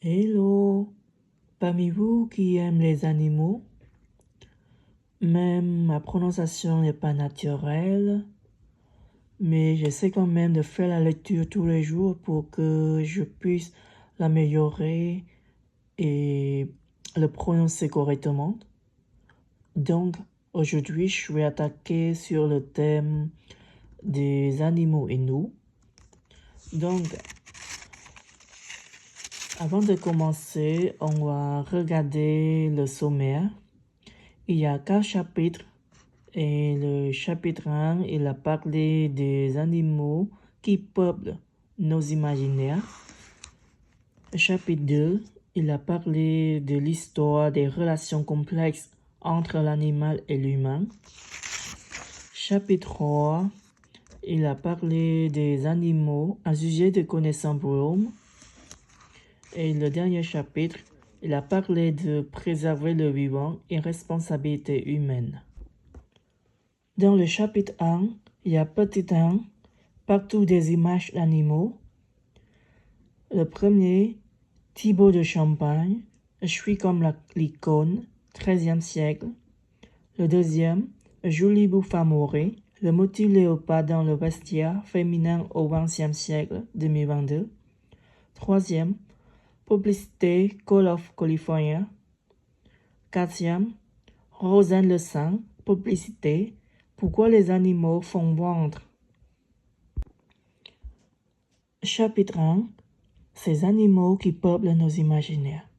Hello, parmi vous qui aiment les animaux, même ma prononciation n'est pas naturelle, mais j'essaie quand même de faire la lecture tous les jours pour que je puisse l'améliorer et le prononcer correctement. Donc, aujourd'hui, je vais attaquer sur le thème des animaux et nous. Donc, avant de commencer, on va regarder le sommaire. Il y a 4 chapitres et le chapitre 1, il a parlé des animaux qui peuplent nos imaginaires. Le chapitre 2, il a parlé de l'histoire des relations complexes entre l'animal et l'humain. Chapitre 3, il a parlé des animaux, un sujet de connaissance pour l'homme. Et le dernier chapitre, il a parlé de préserver le vivant et responsabilité humaine. Dans le chapitre 1, il y a petit 1, partout des images d'animaux. Le premier, Thibaut de Champagne, je suis comme l'icône, 13e siècle. Le deuxième, Julie Bouffa-Moret, le motif léopard dans le vestiaire féminin au 20e siècle, 2022. Troisième, Publicité Call of California. Quatrième, Rosanne Le Saint, Publicité. Pourquoi les animaux font vendre? Chapitre 1. Ces animaux qui peuplent nos imaginaires.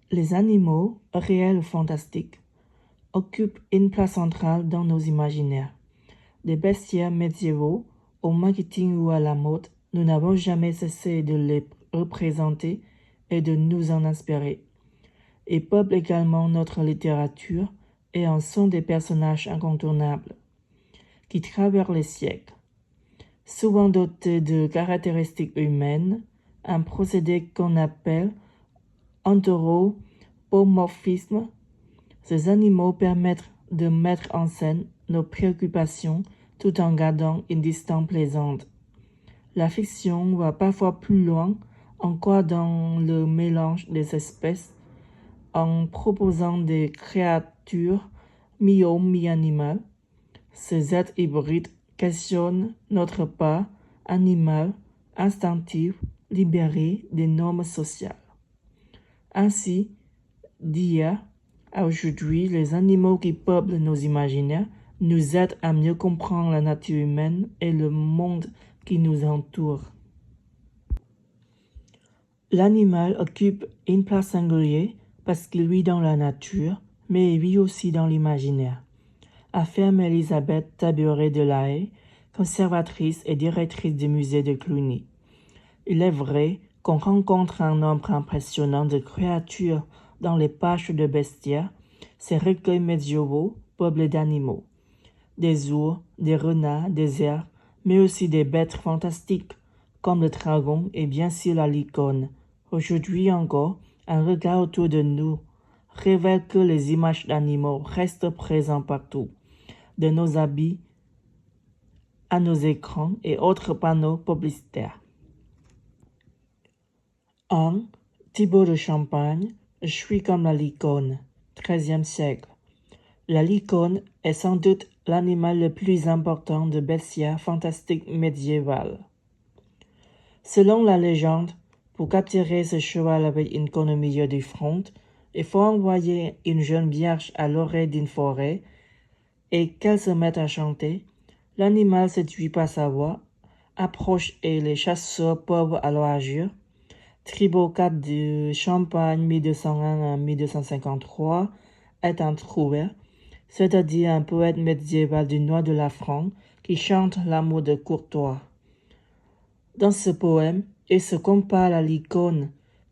Les animaux, réels ou fantastiques, occupent une place centrale dans nos imaginaires. Des bestiaires médiévaux, au marketing ou à la mode, nous n'avons jamais cessé de les représenter et de nous en inspirer. Ils peuplent également notre littérature et en sont des personnages incontournables qui traversent les siècles. Souvent dotés de caractéristiques humaines, un procédé qu'on appelle anthropomorphisme. Ces animaux permettent de mettre en scène nos préoccupations tout en gardant une distance plaisante. La fiction va parfois plus loin encore dans le mélange des espèces en proposant des créatures mi-homme, mi-animal. Ces êtres hybrides questionnent notre part animale, instinctive, libérée des normes sociales. Ainsi, d'hier à aujourd'hui, les animaux qui peuplent nos imaginaires nous aident à mieux comprendre la nature humaine et le monde qui nous entoure. L'animal occupe une place singulière parce qu'il vit dans la nature, mais il vit aussi dans l'imaginaire, affirme Elisabeth Taburet de La Haye, conservatrice et directrice du musée de Cluny. Il est vrai qu'on rencontre un nombre impressionnant de créatures dans les pages de bestiaires, ces recueils médiévaux peuplés d'animaux. Des ours, des renards, des cerfs, mais aussi des bêtes fantastiques, comme le dragon et bien sûr la licorne. Aujourd'hui encore, un regard autour de nous révèle que les images d'animaux restent présentes partout, de nos habits à nos écrans et autres panneaux publicitaires. 1. Thibaut de Champagne, je suis comme la licorne, 13e siècle. La licorne est sans doute l'animal le plus important de bestiaire fantastique médiéval. Selon la légende, pour capturer ce cheval avec une corne au milieu du front, il faut envoyer une jeune vierge à l'oreille d'une forêt et qu'elle se mette à chanter. L'animal, séduit par sa voix, approche et les chasseurs peuvent alors agir. Thibaut IV de Champagne 1201 à 1253 est un trouvère, c'est-à-dire un poète médiéval du nord de la France qui chante l'amour de Courtois. Dans ce poème, il se compare à la licorne,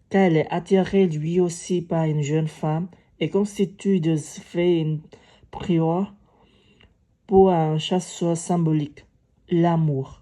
car elle est attirée lui aussi par une jeune femme et constitue de ce fait une proie pour un chasseur symbolique, l'amour.